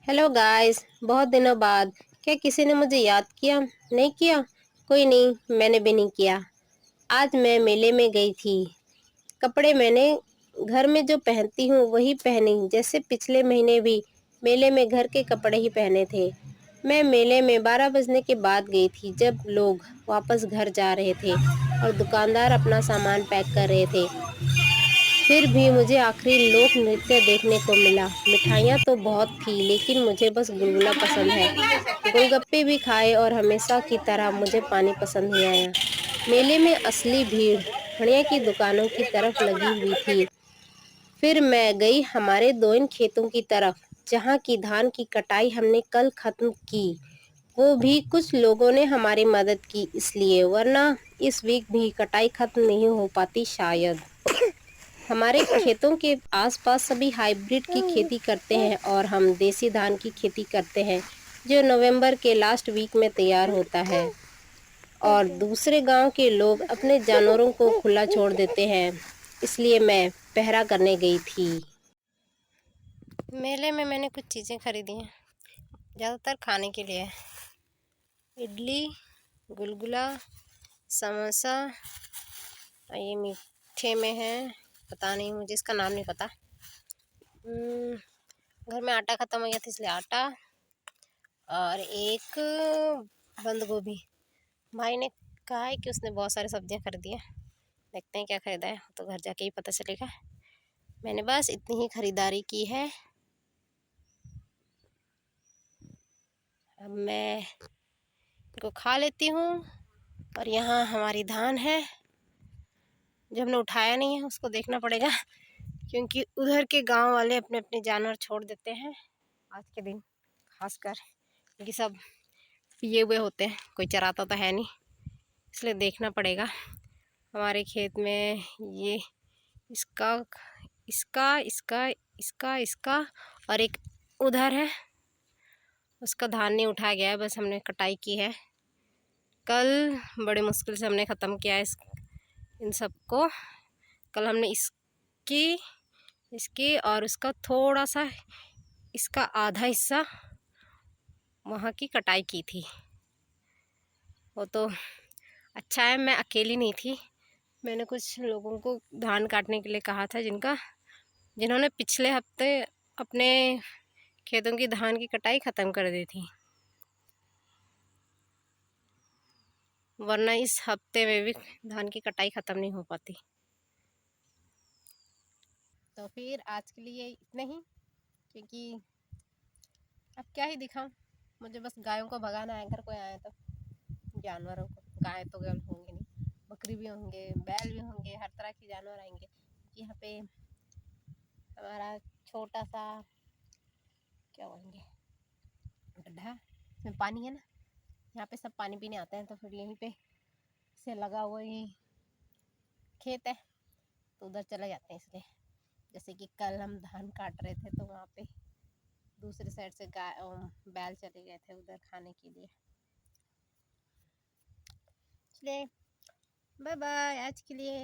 Hello guys, बहुत दिनों बाद। क्या किसी ने मुझे याद किया? नहीं किया? कोई नहीं, मैंने भी नहीं किया। आज मैं मेले में गई थी। कपड़े मैंने घर में जो पहनती हूँ वही पहनी, जैसे पिछले महीने भी मेले में घर के कपड़े ही पहने थे। मैं मेले में 12 बजने के बाद गई थी, जब लोग वापस घर जा रहे थे और दुकानदार अपना सामान पैक कर रहे थे। फिर भी मुझे आखिरी लोक नृत्य देखने को मिला। मिठाइयाँ तो बहुत थी, लेकिन मुझे बस गुलगुला पसंद है। गोलगप्पे भी खाए और हमेशा की तरह मुझे पानी पसंद नहीं आया। मेले में असली भीड़ बढ़िया की दुकानों की तरफ लगी हुई थी। फिर मैं गई हमारे दोइन खेतों की तरफ, जहाँ की धान की कटाई हमने कल खत्म की। वो भी कुछ लोगों ने हमारी मदद की इसलिए, वरना इस वीक भी कटाई खत्म नहीं हो पाती शायद। हमारे खेतों के आसपास सभी हाइब्रिड की खेती करते हैं और हम देसी धान की खेती करते हैं, जो नवंबर के लास्ट वीक में तैयार होता है। और दूसरे गांव के लोग अपने जानवरों को खुला छोड़ देते हैं, इसलिए मैं पहरा करने गई थी। मेले में मैंने कुछ चीज़ें खरीदी हैं, ज़्यादातर खाने के लिए। इडली, गुलगुला, समोसा, और ये मीठे में है, पता नहीं, मुझे इसका नाम नहीं पता। घर में आटा ख़त्म हो गया था इसलिए आटा, और एक बंद गोभी। भाई ने कहा है कि उसने बहुत सारी सब्जियां खरीदी हैं, देखते हैं क्या ख़रीदा है, तो घर जाके ही पता चलेगा। मैंने बस इतनी ही खरीदारी की है। अब मैं इनको खा लेती हूँ। और यहाँ हमारी धान है जो हमने उठाया नहीं है, उसको देखना पड़ेगा, क्योंकि उधर के गांव वाले अपने अपने जानवर छोड़ देते हैं आज के दिन खासकर, क्योंकि सब पिए हुए होते हैं, कोई चराता तो है नहीं, इसलिए देखना पड़ेगा। हमारे खेत में ये इसका इसका इसका इसका इसका और एक उधर है, उसका धान नहीं उठाया गया है, बस हमने कटाई की है। कल बड़ी मुश्किल से हमने ख़त्म किया है इन सबको। कल हमने इसकी इसकी और उसका थोड़ा सा, इसका आधा हिस्सा वहाँ की कटाई की थी। वो तो अच्छा है, मैं अकेली नहीं थी। मैंने कुछ लोगों को धान काटने के लिए कहा था, जिन्होंने पिछले हफ्ते अपने खेतों की धान की कटाई ख़त्म कर दी थी, वरना इस हफ्ते में भी धान की कटाई ख़त्म नहीं हो पाती। तो फिर आज के लिए इतने ही, क्योंकि अब क्या ही दिखाऊं, मुझे बस गायों को भगाना है। अगर कोई आए तो जानवरों को, गाय तो गल होंगे नहीं, बकरी भी होंगे, बैल भी होंगे, हर तरह के जानवर आएंगे। यहाँ पे हमारा छोटा सा, क्या बोलेंगे, गड्ढा, इसमें पानी है ना, यहाँ पे सब पानी पीने आते हैं, तो फिर यहीं पे से लगा हुआ ही खेत है, तो उधर चले जाते हैं। इसलिए जैसे कि कल हम धान काट रहे थे, तो वहाँ पे दूसरी साइड से गाय बैल चले गए थे उधर खाने के लिए। इसलिए बाय बाय आज के लिए।